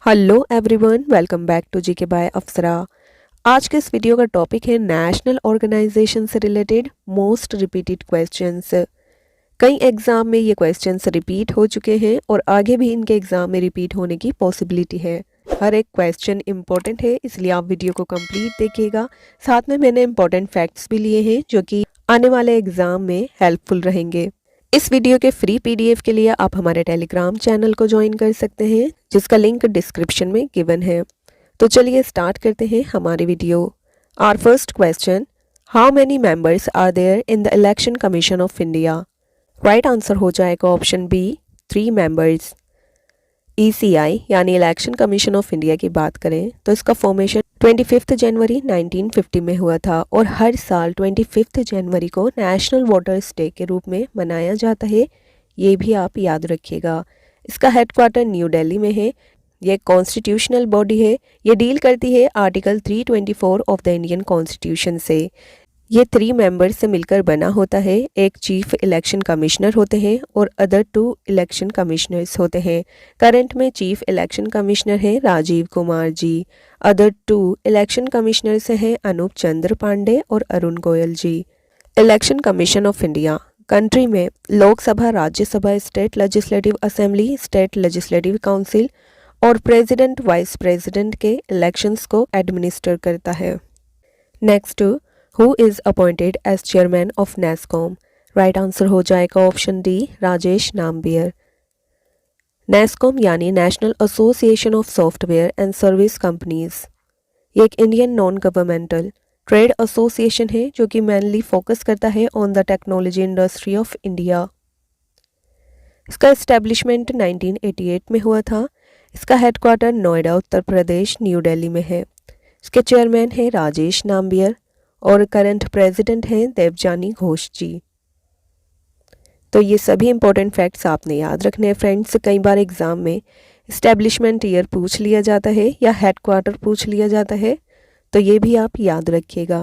Hello everyone, welcome back to GK by Apsara. आज के इस वीडियो का टॉपिक है नेशनल ऑर्गेनाइजेशन से रिलेटेड मोस्ट रिपीटेड क्वेश्चंस। कई एग्जाम में ये क्वेश्चंस रिपीट हो चुके हैं और आगे भी इनके एग्जाम में रिपीट होने की पॉसिबिलिटी है। हर एक क्वेश्चन इंपॉर्टेंट है, इसलिए आप वीडियो को कंप्लीट देखिएगा। साथ में मैंने इंपॉर्टेंट फैक्ट्स भी लिए हैं जो कि आने वाले एग्जाम में हेल्पफुल रहेंगे। इस वीडियो के फ्री पीडीएफ के लिए आप हमारे टेलीग्राम चैनल को ज्वाइन कर सकते हैं, जिसका लिंक डिस्क्रिप्शन में गिवन है। तो चलिए स्टार्ट करते हैं हमारी video. Our first question, how many members are there in the election commission of India? Right answer हो जाएगा ऑप्शन बी, 3 मेंबर्स। ECI यानी इलेक्शन कमीशन ऑफ इंडिया की बात करें तो इसका फॉर्मेशन 25 जनवरी 1950 में हुआ था और हर साल 25 जनवरी को नेशनल वोटर्स डे के रूप में मनाया जाता है। ये भी आप याद रखिएगा। इसका हेडक्वार्टर न्यू दिल्ली में है। ये कॉन्स्टिट्यूशनल बॉडी है। ये डील करती है article 324 of the Indian constitution से। ये 3 मेंबर्स से मिलकर बना होता है। एक चीफ इलेक्शन कमिश्नर होते हैं और अदर 2 इलेक्शन कमिश्नर्स होते हैं। करंट में चीफ इलेक्शन कमिश्नर हैं Rajiv Kumar ji. Other 2 election commissioners हैं अनूप चंद्र पांडे और Arun Goel ji. Election commission of India country में Lok Sabha, Rajya Sabha, state legislative assembly, state legislative council और प्रेसिडेंट, वाइस प्रेसिडेंट के इलेक्शंस को एडमिनिस्टर करता है। Next, Who is appointed as chairman of NASSCOM? Right answer हो जाएगा option D, Rajesh Nambiar. NASSCOM यानी national association of software and service companies, ये एक Indian non governmental trade association है जो कि मेनली फोकस करता है on the technology industry of India. इसका एस्टेब्लिशमेंट 1988 में हुआ था। इसका हेडक्वार्टर नोएडा, उत्तर प्रदेश, न्यू दिल्ली में है। इसके चेयरमैन है राजेश नाम्बियर और करंट प्रेसिडेंट हैं देवजानी घोष जी। तो ये सभी इंपॉर्टेंट फैक्ट्स आपने याद रखने हैं फ्रेंड्स। कई बार एग्जाम में इस्टेब्लिशमेंट ईयर पूछ लिया जाता है या हेडक्वार्टर पूछ लिया जाता है, तो ये भी आप याद रखिएगा।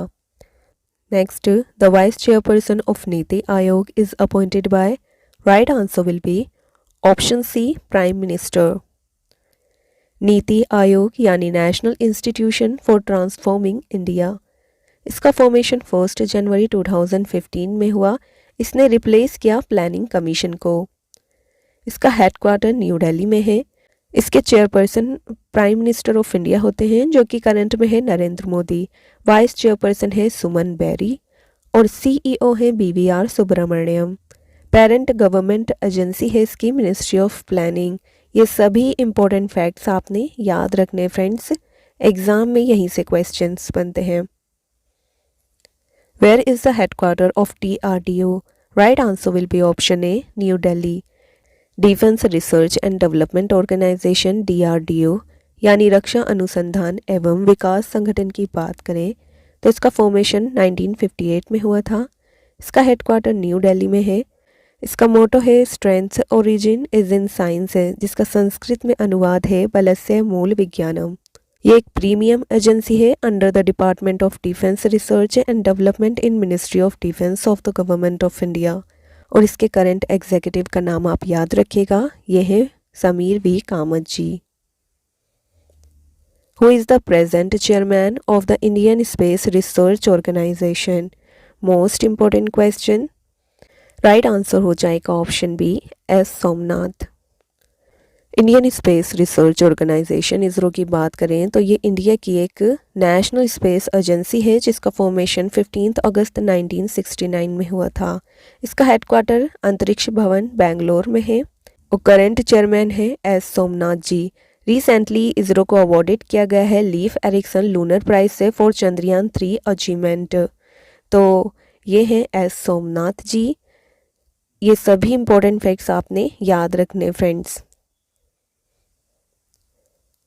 Next, the vice chairperson of NITI Aayog is appointed by. Right answer will be option C, prime minister. NITI Aayog यानी national institution for transforming India, इसका फॉर्मेशन 1 जनवरी 2015 में हुआ। इसने रिप्लेस किया प्लानिंग कमीशन को। इसका हेडक्वार्टर न्यू दिल्ली में है। इसके chairperson prime minister of India होते हैं जो कि करंट में है नरेंद्र मोदी। वाइस चेयरपर्सन है सुमन बेरी और CEO है BVR Subrahmanyam. Parent government agency है इसकी मिनिस्ट्री ऑफ प्लानिंग। ये सभी इंपॉर्टेंट फैक्ट्स आपने याद रखने फ्रेंड्स। एग्जाम में यहीं से क्वेश्चंस बनते हैं। Where is the headquarter of DRDO? Right answer will be option A, New Delhi. Defense Research and Development Organization DRDO यानी रक्षा अनुसंधान एवं विकास संगठन की बात करें तो इसका फॉर्मेशन 1958 में हुआ था। इसका हेडक्वार्टर न्यू दिल्ली में है। इसका मोटो है strength origin is in science है, जिसका संस्कृत में अनुवाद है बलस्य मूल विज्ञानम। ये एक प्रीमियम एजेंसी है under the department of defence research and development in ministry of defence of the government of India. और इसके करंट एग्जीक्यूटिव का नाम आप याद रखिएगा, ये है Sameer V Kamath ji. Who is the present chairman of the Indian space research organisation? Most important question. Right answer हो जाएगा option B, S Somanath. Indian space research organisation ISRO की बात करें तो ये इंडिया की एक नेशनल स्पेस एजेंसी है जिसका फॉर्मेशन 15 अगस्त 1969 में हुआ था। इसका हेडक्वार्टर अंतरिक्ष भवन बेंगलोर में है और करंट चेयरमैन है एस सोमनाथ जी। रिसेंटली इसरो को अवॉर्डेड किया गया है लीफ एरिक्सन लूनर प्राइज से फॉर चंद्रयान 3 अचीवमेंट। तो ये हैं एस सोमनाथ जी। ये सभी इंपॉर्टेंट फैक्ट्स आपने याद रखने friends.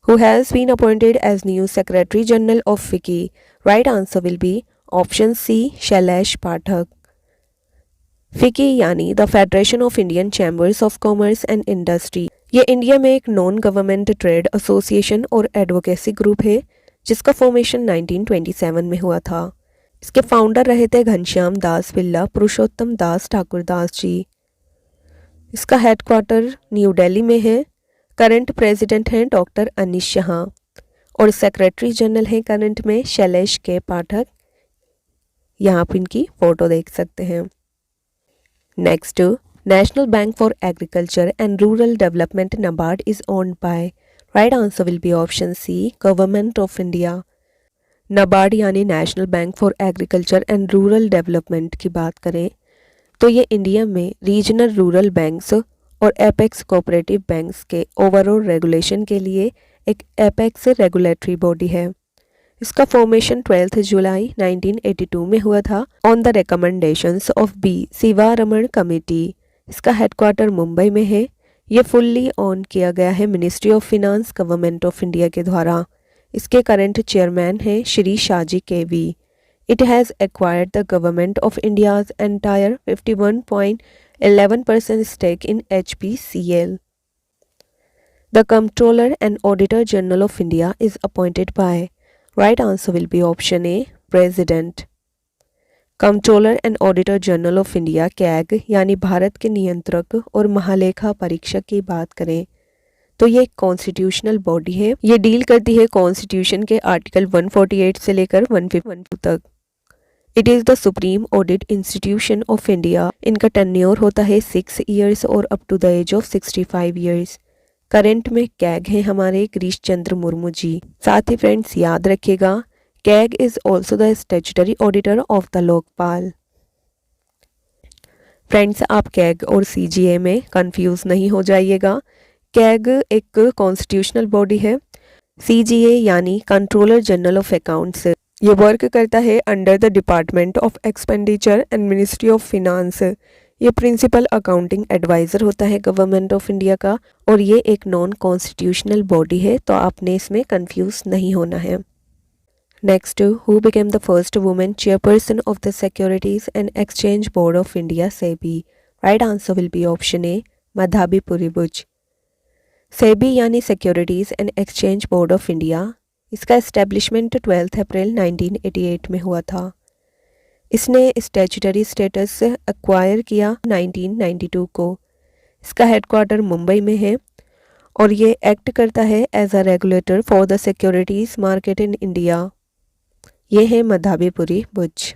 Who has been appointed as new Secretary General of FICCI? Right answer will be option C, Shailesh Pathak. FICCI यानी the federation of Indian chambers of commerce and industry, ये India में एक non government trade association और advocacy group है जिसका formation 1927 में हुआ था। इसके फाउंडर रहे थे घनश्याम दास बिल्ला पुरुषोत्तम दास ठाकुर दास जी। इसका हेडक्वार्टर न्यू दिल्ली में है। करंट प्रेसिडेंट हैं डॉक्टर अनिश शाह और सेक्रेटरी जनरल हैं करंट में शैलेश के पाठक। यहाँ आप इनकी फ़ोटो देख सकते हैं। Next, national bank for agriculture and rural development NABARD is owned by. Right answer will be option C, government of India. NABARD यानी national bank for agriculture and rural development की बात करें तो ये इंडिया में रीजनल रूरल बैंक्स और apex cooperative banks के overall regulation के लिए एक एपेक्स रेगुलेटरी बॉडी है। इसका फॉर्मेशन 12 जुलाई 1982 में हुआ था on the recommendations of B Sivaraman committee. इसका हेडक्वार्टर मुंबई में है। ये फुल्ली ऑन किया गया है ministry of finance government of India के द्वारा। इसके करंट चेयरमैन हैं श्री शाजी केवी। It has acquired the government of India's entire 51.11% stake in HPCL. The Comptroller and Auditor General of India is appointed by. Right answer will be option A, President. Comptroller and Auditor General of India CAG यानी भारत के नियंत्रक और महालेखा परीक्षक की बात करें तो ये एक कॉन्स्टिट्यूशनल बॉडी है। ये डील करती है कॉन्स्टिट्यूशन के आर्टिकल 148 से लेकर 152 तक। It is the supreme audit institution of India. इनका टेन्योर होता है 6 ईयर्स और up to the age of 65 years. Current में कैग हैं हमारे गिरीश चंद्र मुर्मू जी। साथ ही फ्रेंड्स याद रखिएगा CAG is also the statutory auditor of the Lokpal. Friends आप कैग और सीजीए में कंफ्यूज नहीं हो जाइएगा। कैग एक कॉन्स्टिट्यूशनल बॉडी है। सीजीए यानी कंट्रोलर जनरल ऑफ अकाउंट्स ये वर्क करता है under the department of expenditure and ministry of finance. ये प्रिंसिपल अकाउंटिंग एडवाइज़र होता है गवर्नमेंट ऑफ इंडिया का और ये एक नॉन कॉन्स्टिट्यूशनल बॉडी है तो आपने इसमें कंफ्यूज नहीं होना है। Next, who became the first women chairperson of the securities and exchange board of India SEBI. Right answer will be option A, Madhabi Puri Buch. SEBI यानी securities and exchange board of India. इसका establishment 12 अप्रैल 1988 में हुआ था। इसने स्टैट्यूटरी स्टेटस एक्वायर किया 1992 को। इसका हेडक्वार्टर मुंबई में है और ये एक्ट करता है as a regulator for the securities market in India. ये है Madhabi Puri Buch.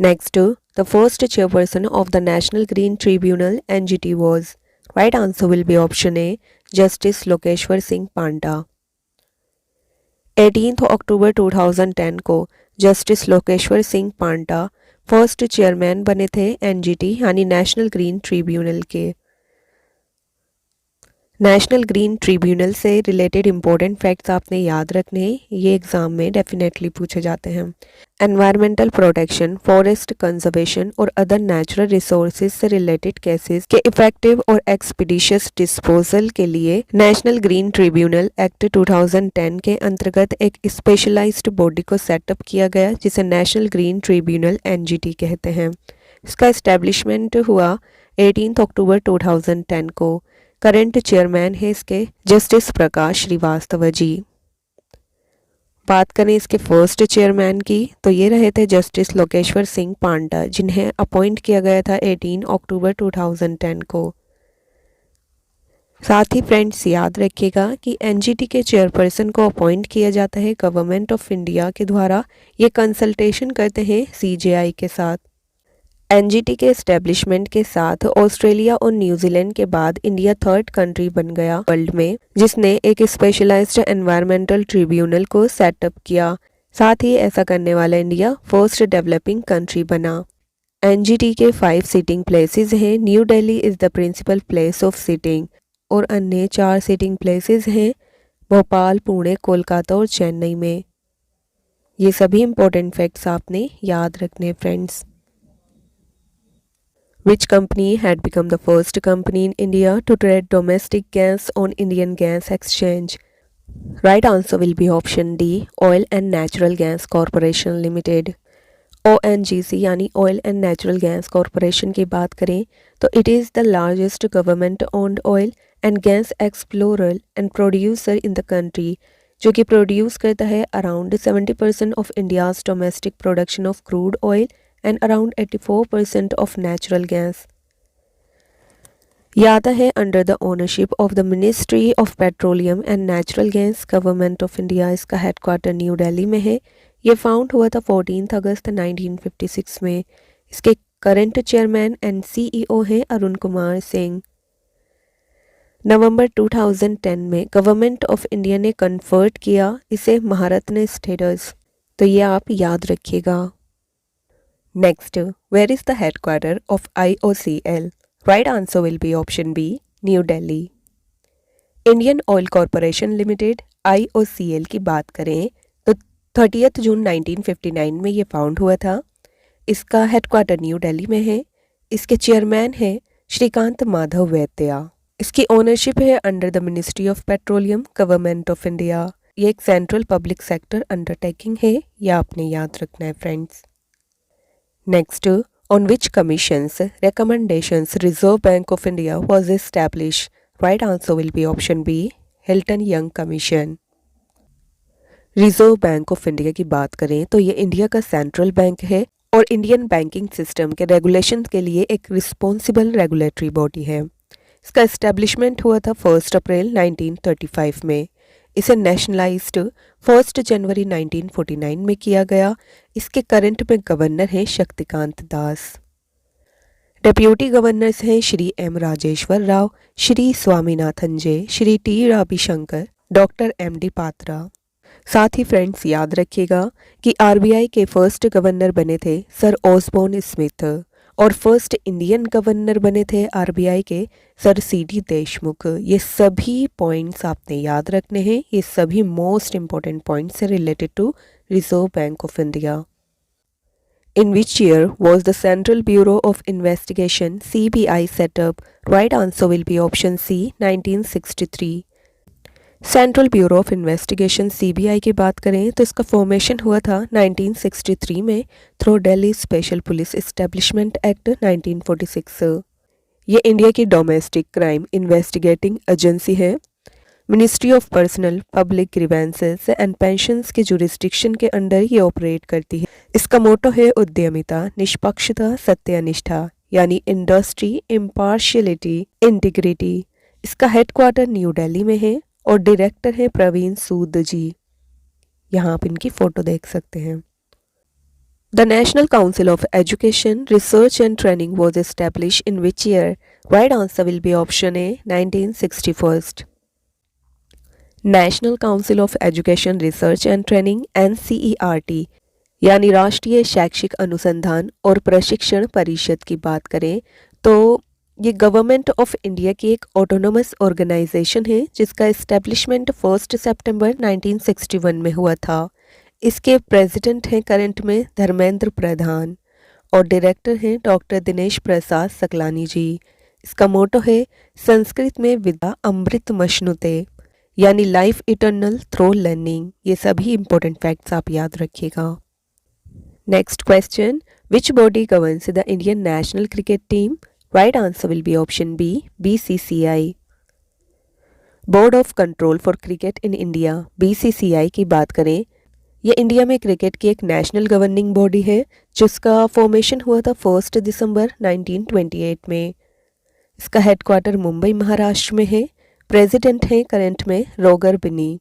Next, the first chairperson of the national green tribunal NGT was. Right answer will be option A, justice Lokeshwar Singh Panda. 18 October 2010 को justice Lokeshwar Singh Panda first chairman बने थे NGT यानी national green tribunal के। National green tribunal से related important facts आपने याद रखने हैं, ये एग्जाम में डेफिनेटली पूछे जाते हैं। एनवायरमेंटल प्रोटेक्शन, फॉरेस्ट कंजर्वेशन और अदर नेचुरल रिसोर्सेज से रिलेटेड केसेस के इफेक्टिव और एक्सपीडिशियस डिस्पोजल के लिए नेशनल ग्रीन ट्रिब्यूनल एक्ट 2010 के अंतर्गत एक स्पेशलाइज्ड बॉडी को सेटअप किया गया जिसे नेशनल ग्रीन ट्रिब्यूनल एनजीटी कहते हैं। इसका एस्टेब्लिशमेंट हुआ 18 अक्टूबर 2010 को। करंट चेयरमैन है इसके जस्टिस प्रकाश श्रीवास्तव जी। बात करें इसके फर्स्ट चेयरमैन की तो ये रहे थे जस्टिस लोकेश्वर सिंह पांडा जिन्हें अपॉइंट किया गया था 18 अक्टूबर 2010 को। साथ ही फ्रेंड्स याद रखिएगा कि एनजीटी के चेयरपर्सन को अपॉइंट किया जाता है गवर्नमेंट ऑफ इंडिया के द्वारा। ये कंसल्टेशन करते हैं सीजेआई के साथ। एनजीटी के एस्टेब्लिशमेंट के साथ ऑस्ट्रेलिया और न्यूजीलैंड के बाद इंडिया थर्ड कंट्री बन गया वर्ल्ड में जिसने एक स्पेशलाइज्ड एनवायरमेंटल ट्रिब्यूनल को सेटअप किया। साथ ही ऐसा करने वाला इंडिया फर्स्ट डेवलपिंग कंट्री बना। एनजीटी के 5 सीटिंग प्लेसेस हैं। New Delhi is the principal place of sitting और अन्य 4 सीटिंग प्लेसेस हैं भोपाल, पुणे, कोलकाता और चेन्नई में। ये सभी इंपॉर्टेंट फैक्ट्स आपने याद रखने friends. Which company had become the first company in India to trade domestic gas on Indian Gas Exchange? Right answer will be option D, Oil and Natural Gas Corporation Limited. ONGC यानी Oil and Natural Gas Corporation की बात करें तो it is the largest government-owned oil and gas explorer and producer in the country, जो कि produce करता है around 70% of India's domestic production of crude oil and around 84% of natural gas. ये आता है under the ownership of the ministry of petroleum and natural gas, government of India. इसका headquarter new Delhi में है। ये फाउंड हुआ था 14 अगस्त 1956 में। इसके करंट चेयरमैन एंड सीईओ हैं अरुण कुमार सिंह। नवंबर 2010 में गवर्नमेंट ऑफ इंडिया ने कन्फर्ट किया इसे महारत्न स्टेटस, तो ये आप याद रखिएगा। Next, where is the headquarter of IOCL? Right answer will be option B, New Delhi. Indian oil corporation limited IOCL की बात करें तो 30 जून 1959 में ये फाउंड हुआ था। इसका हेडक्वार्टर न्यू दिल्ली में है। इसके चेयरमैन हैं श्रीकांत माधव वैद्या। इसकी ओनरशिप है under the ministry of petroleum, government of India. ये एक सेंट्रल पब्लिक सेक्टर अंडरटेकिंग है, यह आपने याद रखना है friends. Next, on which commission's recommendations Reserve Bank of India was established? Right answer will be option B, Hilton Young Commission. Reserve bank of India की बात करें तो ये इंडिया का सेंट्रल बैंक है और इंडियन बैंकिंग सिस्टम के regulation के लिए एक रिस्पॉन्सिबल रेगुलेटरी बॉडी है। इसका एस्टेब्लिशमेंट हुआ था 1 अप्रैल 1935 में। इसे नेशनलाइज्ड 1 जनवरी 1949 में किया गया। इसके करंट में गवर्नर हैं शक्तिकांत दास। डेप्यूटी गवर्नर्स हैं Shri M Rajeshwar Rao, Shri Swaminathan J, Shri T Ravishankar, doctor MD Patra. साथ ही फ्रेंड्स याद रखिएगा कि RBI के फर्स्ट गवर्नर बने थे सर ऑसबोर्न स्मिथ और फर्स्ट इंडियन गवर्नर बने थे RBI के सर CD देशमुख। ये सभी पॉइंट्स आपने याद रखने हैं। ये सभी मोस्ट इंपॉर्टेंट पॉइंट्स हैं related to reserve bank of India. In which year was the Central Bureau of Investigation CBI set up? Right answer will be option C, 1963। Central bureau of investigation CBI की बात करें तो इसका formation हुआ था 1963 में through Delhi special police establishment act 1946। ये India की डोमेस्टिक क्राइम इन्वेस्टिगेटिंग एजेंसी है। Ministry of personnel public grievances and pensions के जुरिस्डिक्शन के अंडर ये ऑपरेट करती है। इसका मोटो है उद्यमिता, निष्पक्षता, सत्यनिष्ठा, यानी इंडस्ट्री, इम्पार्शियलिटी, इंटीग्रिटी। इसका हेडक्वार्टर न्यू दिल्ली में है और डायरेक्टर है प्रवीण सूद जी। यहाँ आप इनकी फोटो देख सकते हैं। The national council of education, research and training was establish in which year? Right answer will be option A, 1961। National council of education, research and training NCERT यानी राष्ट्रीय शैक्षिक अनुसंधान और प्रशिक्षण परिषद की बात करें तो ये गवर्नमेंट ऑफ इंडिया की एक ऑटोनोमस ऑर्गेनाइजेशन है जिसका इस्टेब्लिशमेंट 1 सितंबर 1961 में हुआ था। इसके प्रेसिडेंट हैं करंट में धर्मेंद्र प्रधान और डायरेक्टर हैं डॉक्टर दिनेश प्रसाद सकलानी जी। इसका मोटो है संस्कृत में विद्या अमृत मशनुते, यानी लाइफ इटर्नल थ्रू लर्निंग। ये सभी इंपॉर्टेंट फैक्ट्स आप याद रखिएगा। Next question, which body governs the Indian national cricket team? Right answer will be option B, BCCI। Board of control for cricket in India, BCCI की बात करें, यह India में क्रिकेट की एक नेशनल गवर्निंग बॉडी है जिसका फॉर्मेशन हुआ था 1 दिसंबर 1928 में। इसका हेडक्वार्टर मुंबई महाराष्ट्र में है। प्रेसिडेंट हैं करंट में रोगर बिनी।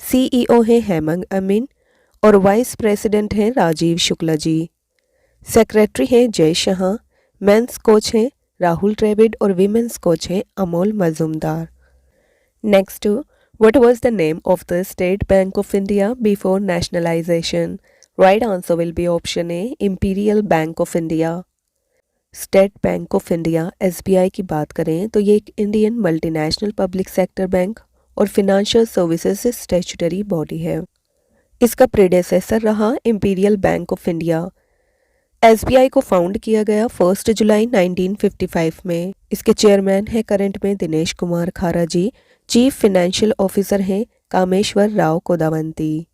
CEO हैं हेमंत अमीन और वाइस प्रेसिडेंट हैं राजीव शुक्ला जी। सेक्रेटरी हैं जय शाह। मेंस कोच हैं राहुल द्रविड़ और विमेंस कोच हैं Amol Majumdar. Next, what was the name of the state bank of India before nationalisation? Right answer will be option A, imperial bank of India. State bank of India SBI की बात करें तो ये एक Indian multinational public sector bank और financial services statutory body है। इसका प्रेडेसेसर रहा imperial bank of India. SBI को फाउंड किया गया 1 जुलाई 1955 में। इसके चेयरमैन हैं करंट में दिनेश कुमार खारा जी। चीफ फाइनेंशियल ऑफिसर हैं Kameshwar Rao Kodavanti.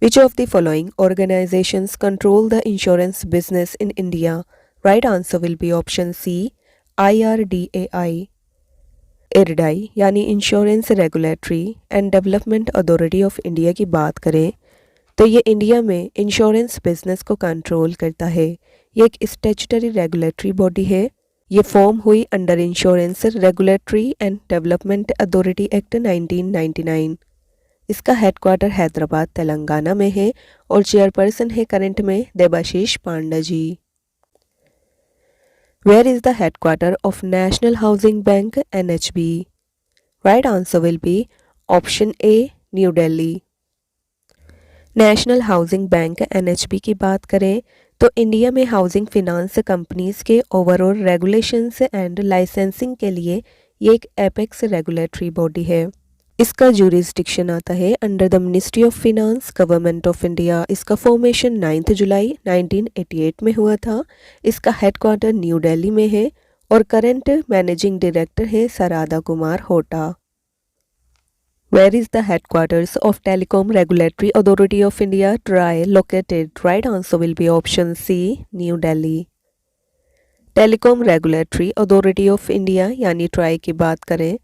Which of the following organisations control the insurance business in India? Right answer will be option C, IRDAI। IRDAI यानी insurance regulatory and development authority of India की बात करें तो ये इंडिया में इंश्योरेंस बिजनेस को control करता है। ये एक स्टैट्यूटरी रेगुलेटरी बॉडी है। ये फॉर्म हुई under insurance regulatory and development authority act 1999। इसका हेडक्वार्टर हैदराबाद तेलंगाना में है और चेयरपर्सन है करंट में Debashish Panda ji. Where is the headquarter of national housing bank NHB? Right answer will be option A new Delhi. National housing bank NHB की बात करें तो इंडिया में हाउसिंग फिनांस कंपनीज के ओवरऑल रेगुलेशंस एंड लाइसेंसिंग के लिए ये एक एपेक्स रेगुलेटरी बॉडी है। इसका जुरिस्डिक्शन आता है under the ministry of finance government of India. इसका फॉर्मेशन 9 जुलाई 1988 में हुआ था। इसका हेडक्वार्टर न्यू दिल्ली में है और करंट मैनेजिंग डायरेक्टर है सरादा कुमार होटा। Where is the headquarters of Telecom Regulatory Authority of India (TRAI) located? Right answer will be option C, New Delhi. Telecom regulatory authority of India यानी try की बात करें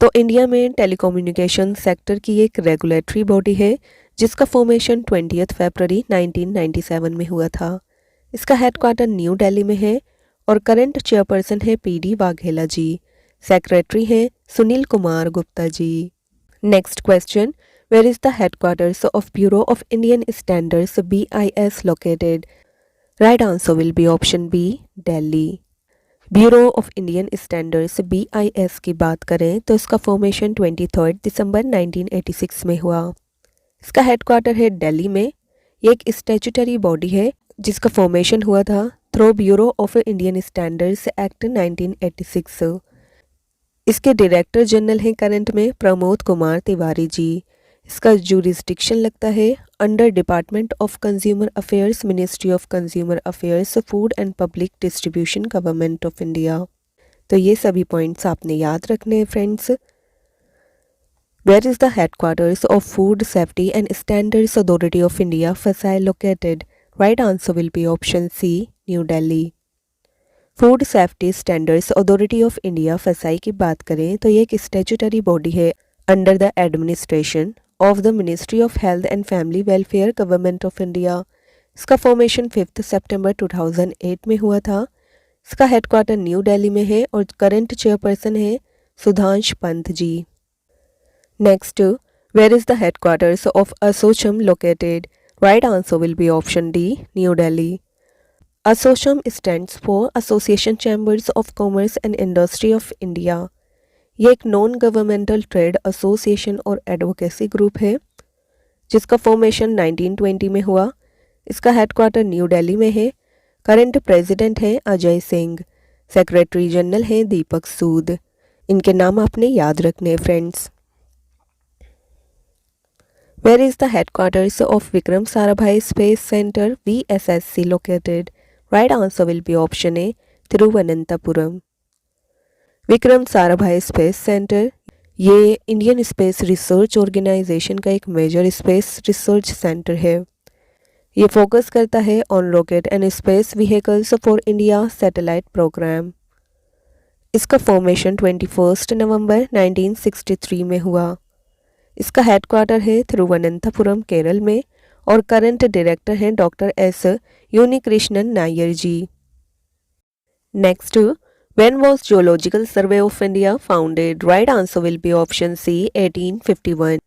तो India में टेलीकम्युनिकेशन सेक्टर की एक regulatory body है जिसका फॉर्मेशन 20 फरवरी 1997 में हुआ था। इसका हेडक्वार्टर न्यू दिल्ली में है और करंट चेयरपर्सन है PD वाघेला जी। सेक्रेटरी हैं Sunil Kumar Gupta ji. Next question, where is the headquarters of Bureau of Indian Standards BIS located? Right answer will be option B, Delhi. Bureau of Indian Standards BIS की बात करें तो इसका फॉर्मेशन 23 दिसंबर 1986 में हुआ। इसका हेडक्वार्टर है दिल्ली में। ये एक स्टैट्यूटरी बॉडी है जिसका फॉर्मेशन हुआ था through bureau of Indian standards act 1986। इसके डायरेक्टर जनरल हैं करंट में प्रमोद कुमार तिवारी जी। इसका जुरिस्डिक्शन लगता है under department of consumer affairs ministry of consumer affairs food and public distribution government of India. तो ये सभी पॉइंट्स आपने याद रखने हैं friends. Where is the headquarters of food safety and standards authority of India FSSAI located? Right answer will be option C, new Delhi. Food safety standards authority of India FSSAI की बात करें तो ये एक स्टैट्यूटरी बॉडी है under the administration of the ministry of health and family welfare government of India. इसका formation 5 सितंबर 2008 में हुआ था। इसका हेडक्वार्टर न्यू दिल्ली में है और करंट चेयरपर्सन है Sudhansh Pant ji. Next, where is the headquarters of ASSOCHAM located? Right answer will be option D, new Delhi. ASSOCHAM stands for Association Chambers of Commerce and Industry of India। ये एक नॉन गवर्नमेंटल ट्रेड एसोसिएशन और advocacy group है जिसका formation 1920 में हुआ। इसका headquarter new Delhi में है। करंट प्रेसिडेंट हैं अजय सिंह। सेक्रेटरी जनरल हैं दीपक सूद। इनके नाम आपने याद रखने friends. Where is the headquarters of Vikram Sarabhai space centre VSSC located? Right answer will be option A, Thiruvananthapuram. Vikram Sarabhai space centre ये इंडियन स्पेस रिसर्च ऑर्गेनाइजेशन का एक मेजर स्पेस रिसर्च सेंटर है। ये फोकस करता है on rocket and space vehicles for India satellite programme. इसका formation 21 नवंबर 1963 में हुआ। इसका हेडक्वार्टर है तिरुवनंतपुरम केरल में और करंट डायरेक्टर हैं doctor S Unnikrishnan Nair ji. Next, when was geological survey of India founded? Right answer will be option C, 1851।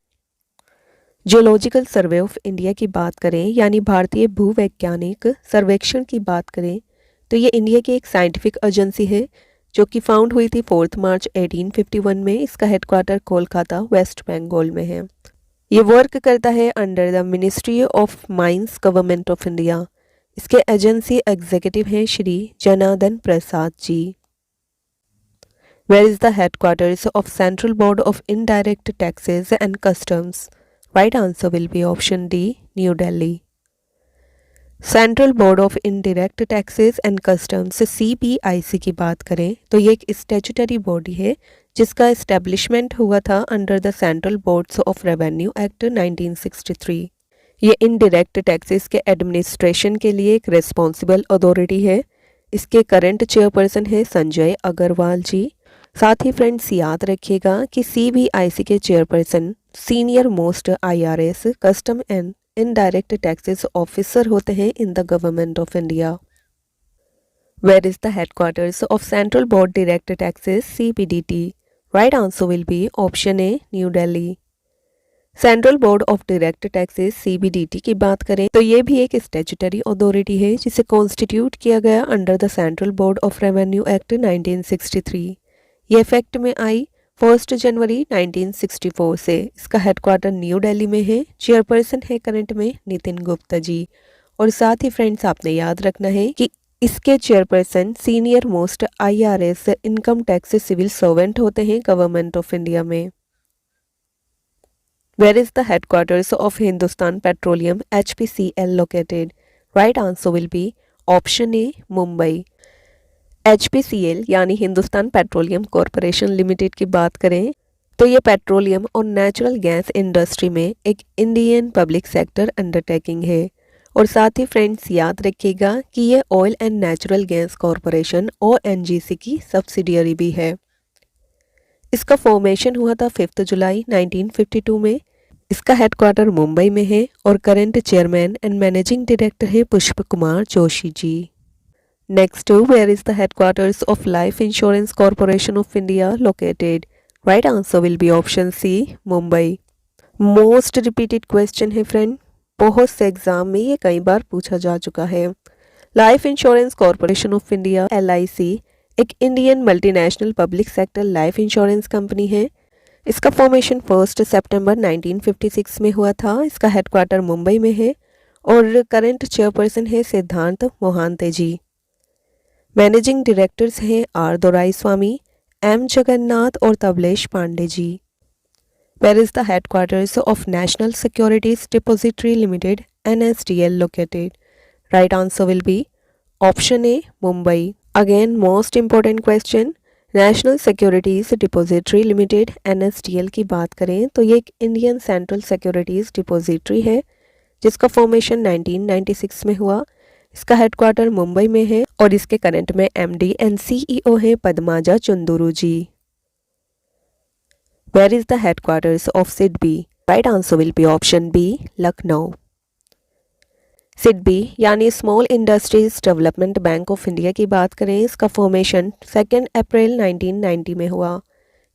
Geological survey of India की बात करें यानी भारतीय भूवैज्ञानिक सर्वेक्षण की बात करें तो ये इंडिया की एक साइंटिफिक एजेंसी है जो कि फाउंड हुई थी 4 मार्च 1851 में। इसका हेडक्वार्टर कोलकाता वेस्ट बंगाल में है। ये वर्क करता है under the ministry of mines government of India. इसके एजेंसी एग्जीक्यूटिव हैं Shri Janardhan Prasad ji. Where is the headquarters of central board of indirect taxes and customs? Right answer will be option D, new Delhi. Central board of indirect taxes and customs CBIC की बात करें तो ये एक statutory body है जिसका establishment हुआ था under the central boards of revenue act 1963। ये इनडायरेक्ट टैक्सेस के एडमिनिस्ट्रेशन के लिए एक रिस्पॉन्सिबल अथॉरिटी है। इसके करंट चेयरपर्सन है संजय अग्रवाल जी। साथ ही फ्रेंड्स याद रखिएगा कि CBIC के chairperson senior most IRS custom and indirect taxes officer होते हैं in the government of India. Where is the headquarters of Central Board Direct Taxes CBDT? Right answer will be option A, New Delhi. Central board of direct taxes CBDT की बात करें तो ये भी एक statutory authority है जिसे constitute किया गया under the central board of revenue act 1963। ये इफेक्ट में आई 1 जनवरी 1964 से। इसका हेडक्वार्टर न्यू दिल्ली में है। चेयरपर्सन है करंट में नितिन गुप्ता जी। और साथ ही फ्रेंड्स आपने याद रखना है कि इसके chairperson senior most IRS income tax civil servant होते हैं गवर्नमेंट ऑफ इंडिया में। Where is the headquarters of Hindustan Petroleum HPCL located? Right answer will be option A, Mumbai. HPCL यानी हिंदुस्तान पेट्रोलियम कॉरपोरेशन लिमिटेड की बात करें तो ये पेट्रोलियम और नेचुरल गैस इंडस्ट्री में एक इंडियन पब्लिक सेक्टर अंडरटेकिंग है। और साथ ही फ्रेंड्स याद रखिएगा कि ये oil and natural gas corporation ONGC की सब्सिडियरी भी है। इसका फॉर्मेशन हुआ था 5 जुलाई 1952 में। इसका हेडक्वार्टर मुंबई में है और current chairman and managing director है Pushp Kumar Joshi ji. Next, where is the headquarters of life insurance corporation of India located? Right answer will be option C, Mumbai. Most repeated question है फ्रेंड, बहुत से एग्जाम में ये कई बार पूछा जा चुका है। Life insurance corporation of India LIC एक Indian multinational public sector life insurance company है। इसका फॉर्मेशन 1 सितंबर 1956 में हुआ था। इसका हेडक्वार्टर मुंबई में है और करंट चेयरपर्सन है सिद्धांत मोहांते जी। मैनेजिंग डायरेक्टर्स हैं R दोराईस्वामी, M जगन्नाथ और Tablesh Pandey ji. Where is the headquarters of national securities depository limited NSDL located? Right answer will be option A, Mumbai. Again most important question, national securities depository limited NSDL की बात करें तो ये एक Indian central securities depository है जिसका formation 1996 में हुआ। इसका हेडक्वार्टर मुंबई में है और इसके करंट में MD एंड CEO है Padmaja Chanduru ji. Where is the headquarters of SIDBI? Right answer will be option B, Lucknow. SIDBI यानी small industries development bank of India की बात करें, इसका फॉर्मेशन 2 अप्रैल 1990 में हुआ।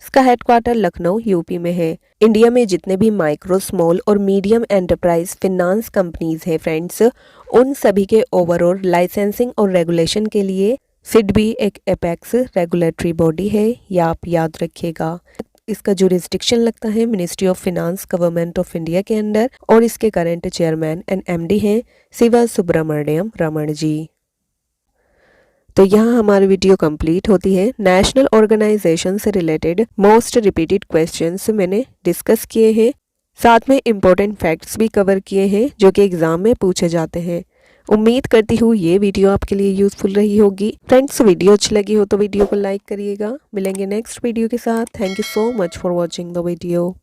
इसका हेडक्वार्टर लखनऊ UP में है। इंडिया में जितने भी माइक्रो, स्मॉल और मीडियम एंटरप्राइज फिनांस कंपनीज हैं फ्रेंड्स, उन सभी के ओवरऑल लाइसेंसिंग और रेगुलेशन के लिए SIDBI एक एपेक्स रेगुलेटरी बॉडी है, यह आप याद रखिएगा। इसका जुरिस्डिक्शन लगता है ministry of finance government of India के अंडर और इसके करंट चेयरमैन एंड MD हैं शिवा सुब्रमण्यम रमण जी। तो यहाँ हमारी वीडियो कंप्लीट होती है। नेशनल ऑर्गेनाइजेशन से रिलेटेड मोस्ट रिपीटेड क्वेश्चंस मैंने डिस्कस किए हैं, साथ में इम्पोर्टेंट फैक्ट्स भी कवर किए हैं जो कि एग्जाम में पूछे जाते हैं। उम्मीद करती हूँ ये वीडियो आपके लिए यूजफुल रही होगी। फ्रेंड्स, वीडियो अच्छी लगी हो तो वीडियो को लाइक करिएगा। मिलेंगे नेक्स्ट वीडियो के साथ। Thank you so much for watching the video.